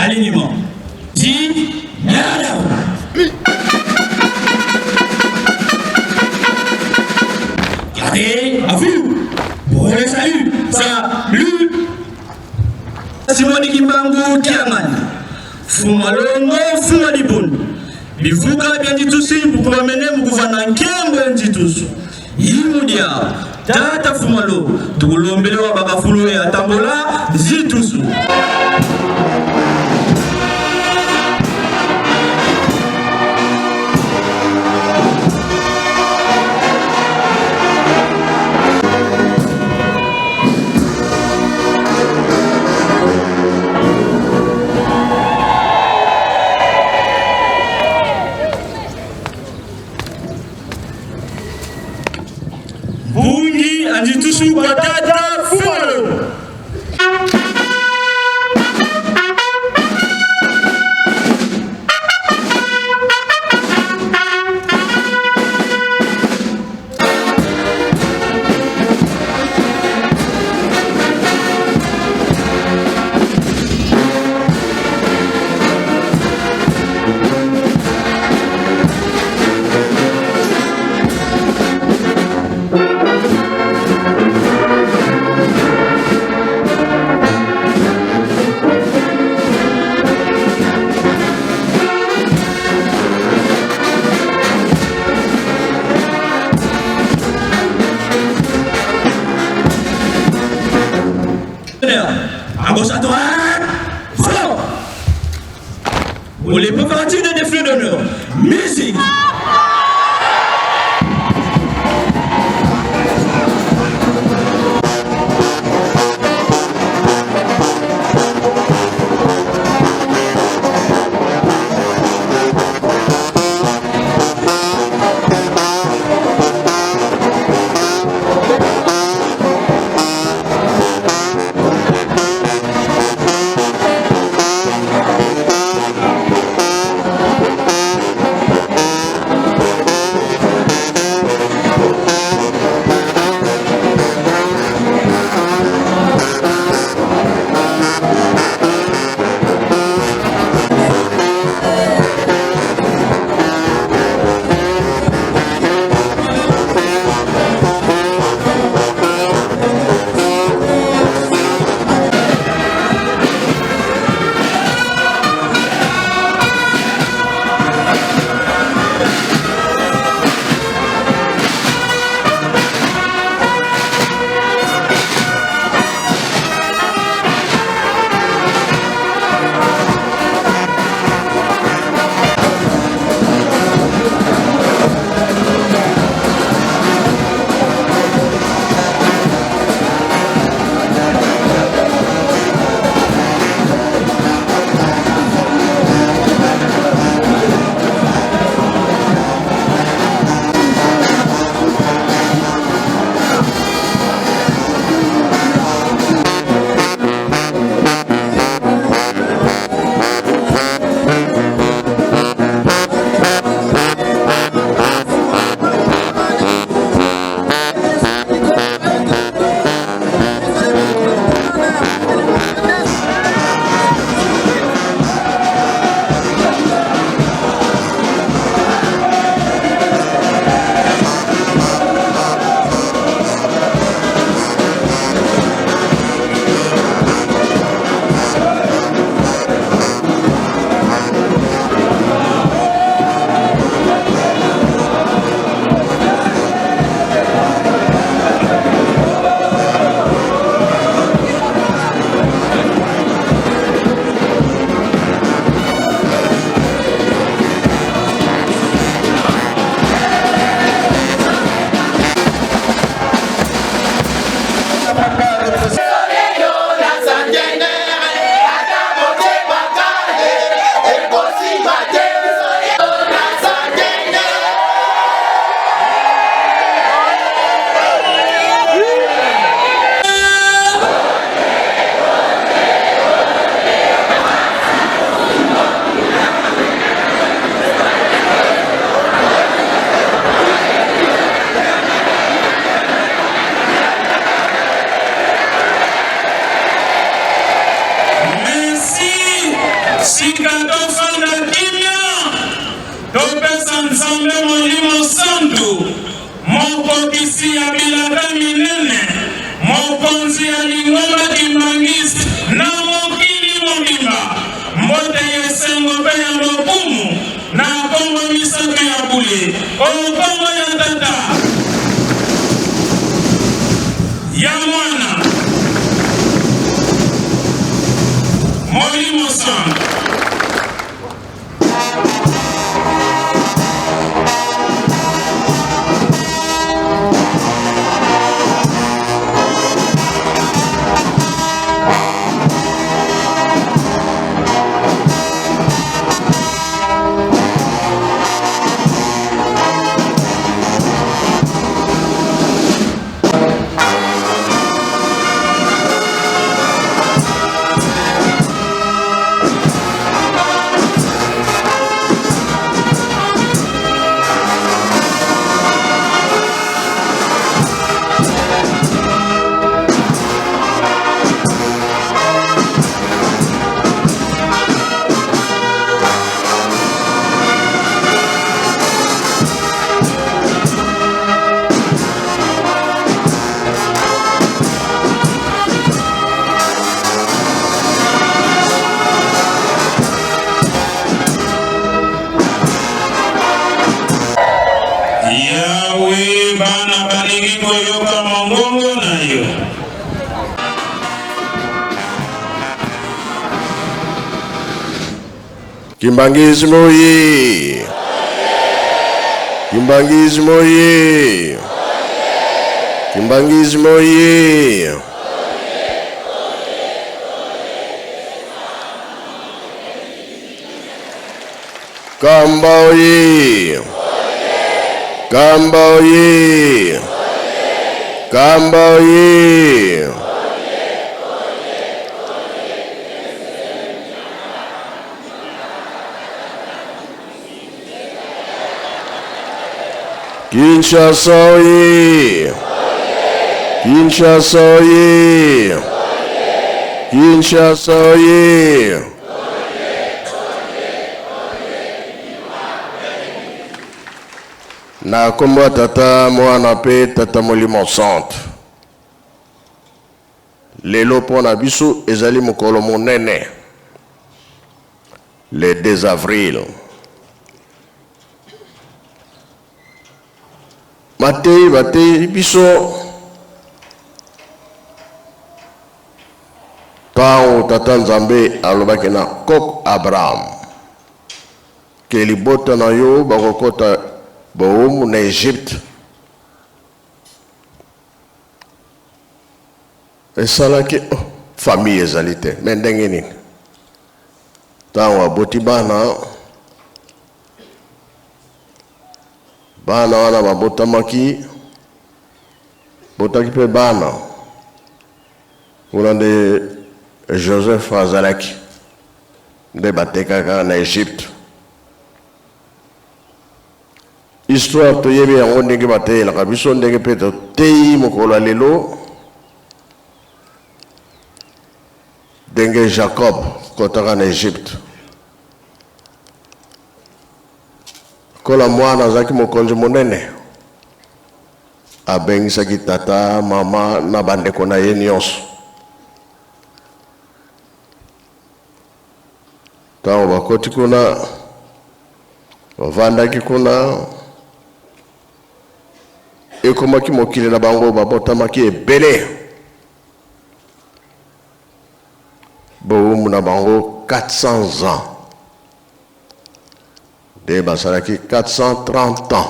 Alignement. Dit, Yadao. Gardez, à vous. Pour le salut. Salut. Simoni Kimbangu Kiaman. Fumalongo, Fumalibun. Bivuga bien ditusi, pour amener mon gouvernement Kiambo ditusi. Imudia. Tata Fumalo. Tukulombele wa bakafulu ya Tambola. Zitusu. Bungi anditusu kwa Tata Fumalo. À gauche, à droite, front. Pour les préparatifs de défilé d'honneur, musique. sika tofanda kimia topesa nzambe molimo santu mokokisi ya bilaka minene mokonzi ya lingomba Kimbangisi na mokili mobimba mbote yesengo pe ya lokumu na kongo misato ya bule okongo ya tata ya mwana molimo santu. Yawe bana balingi koyoka mongongo na yo. Kimbangisi moye! Kimbangisi moye! Kimbangisi moye! Kamba oye! Kamba oye! Kamba oye! Kinshasa oye! Kinshasa oye! Kinshasa oye! Na kombo tata mwana pe tata molimo santu. Lelo pona biso ezali mokolo monene. Le 2 avril. Matei biso tao tata nzambe alobaki na kok Abraham ke libota na yo bakokota baumu na Egypte esalaki famille ezali te me ndenge nini ntango aboti bana wana babotamaki botaki mpe bana kuna nde Joseph azalaki nde batekaka na Egypte. Histoire toyebi yango ndenge bateyelaka biso ndenge mpe toteyi mokolo ya lelo ndenge Jacob kotaka na Egypte. Kola mwana azalaki mokonzi monene abengisaki tata mama na bandeko na ye nyonso. Ntango bakoti kuna bavandaki kuna ekomaki mokili na bango babotamaki ebele baumu na bango 400 ans nde basalaki 430 ans.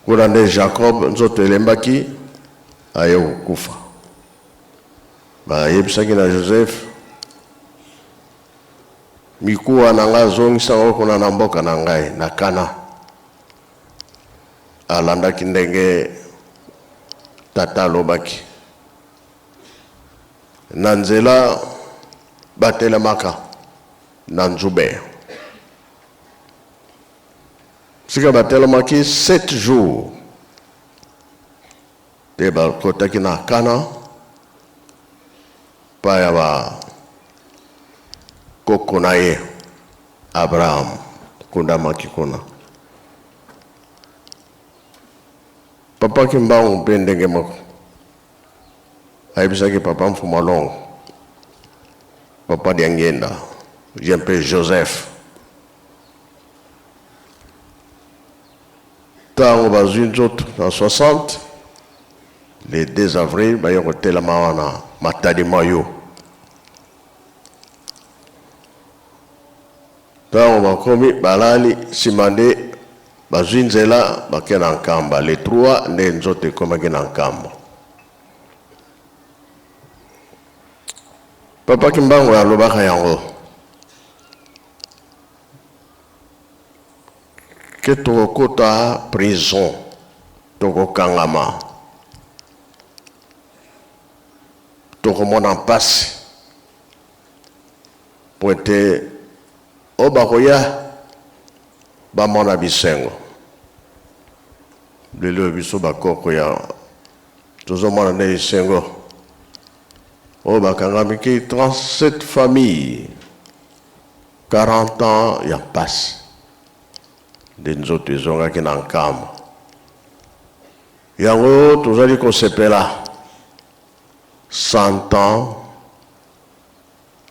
Kuna nde Jacob nzoto elembaki aye kokufa. Bayebisaki na Joseph mikuwa na nga zongisa ngo kuna na mboka na ngai na Kana. Alandaki ndenge tata alobaki. Na nzela batelemaka na nzube. Sika batelemaki 7 jours. Te bakotaki na Kana. pa ya ba koko na ye Abraham kunda makikuna. Papa Kimbangu mpe ndenge moko ayebisaki papa Mfumalongo, papa Diangenda, Jean-Pierre Joseph. Tango bazwi nzoto en 60, le 2 avril, baye kotelama wana Matadi Mayo. Tango bakomi balali simande bazwi nzela bake na nkamba. Le 3 nde nzoto ekomaki na nkamba. Papa Kimbangu alobaka yango ke tokokota prison, tokokangama, tokomona mpasi po ete o bakoya bamona bisengo. Lelo biso bakoko ya tozomona nde bisengo o bakangami ki 37 familles, 40 ans ya mpasi de nzoto ezongaki na nkamba. Yango tozali kosepela 100 ans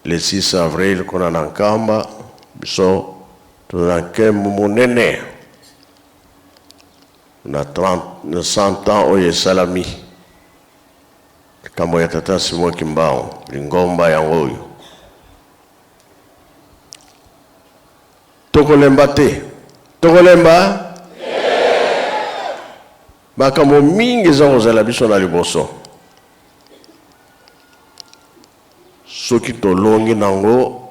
le 6 avril kuna na nkamba. Biso tozali nkembo monene na 100 ans oyo esalami kambo ya tata Simon Kimbangu, lingomba yango oyo. Tokolemba te, tokolemba makambo mingi eza kozala biso na liboso. Soki tolongi nango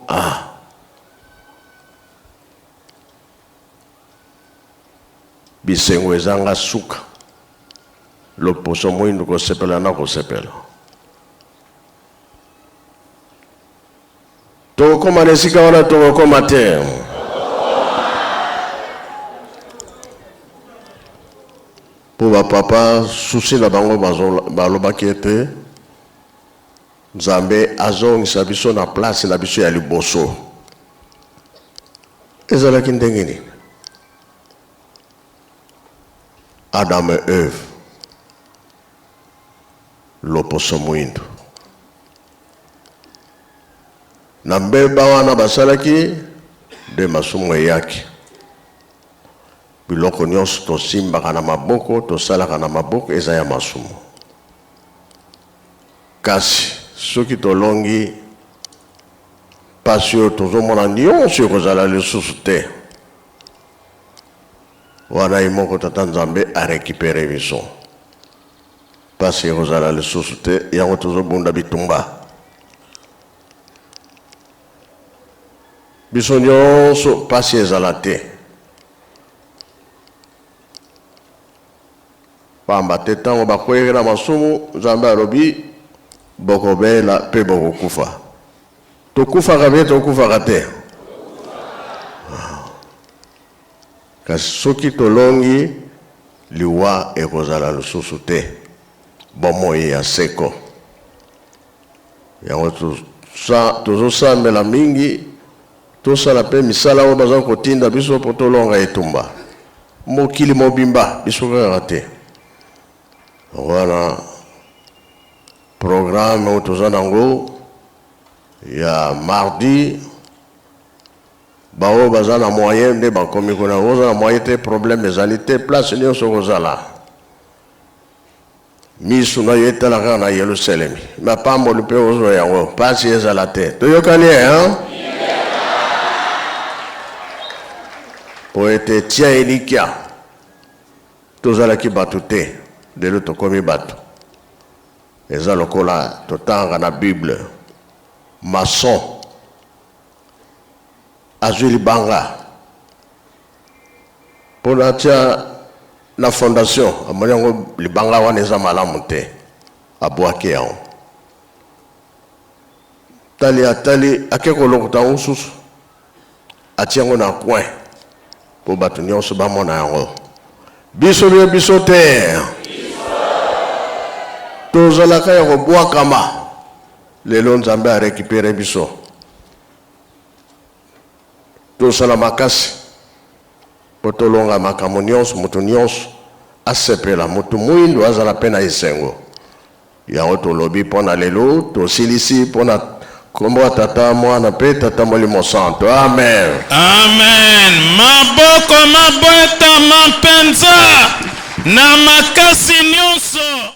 bisengo ezanga suka, loposo moindu kosepela na kosepela. Tokokoma nesika wana tokokoma te. Po bapapa susi na bango balobaki ete Nzambe azongisa biso na place na biso ya liboso. Ezalaki ndenge nini? Adam et Eve, loposo moindu. Na mbeba wana basalaki de masumu eyaki. Biloko nyonso tosimbaka na maboko, tosalaka na maboko, eza ya masumu. Kasi soki tolongi pasi oyo tozomona nyonso ekozala lisusu te, wana imoko tata Nzambe arekipere biso. Pasi ekozala lisusu te, yango tozobunda bitumba. Biso nyonso pasi ezala te. Pamba te tango bakweyeki na masumu, Nzambe alobi bokobela pe bokokufa. Tokufaka be tokufaka te. Kasi soki tolongi liwa ekozala lisusu te, bomoi ya seko. Yango tozosambela mingi, tosala pe misala oyo baza kotinda biso po tolonga etumba. Mokili mobimba biso kaka te. Wana programme oyo toza nango ya mardi, bao baza na moyen nde bakomi kuna. Oza na moyen te, problème ezali te, place nyonso kozala. Misu na yo etalaka na Yerusalemi, mapamboli mpe ozwa yango, pasi ezala te. Toyokani hein? Po ete tia elikia tozalaki bato te, lelo tokomi bato. Eza lokola totanga na Bible, maçon azwi libanga po na tia na fondation, amoni yango libanga wana eza malamu te, abwaki yango. Tali atali ake kolokota mosusu atia yango na coin po bato nyonso bamona yango. Biso bie biso te, tozalaka ya kobwakama lelo nzambe a récupéré biso tosala makasi po tolonga makambo nyonso moto nyonso asepela moto mwindo azala mpe na esengo yango tolobi mpo na lelo tosilisi mpo na kombo ya tata mwana mpe tata molimo santo amen Amen. Maboko mabweta mapenza na makasi nyonso.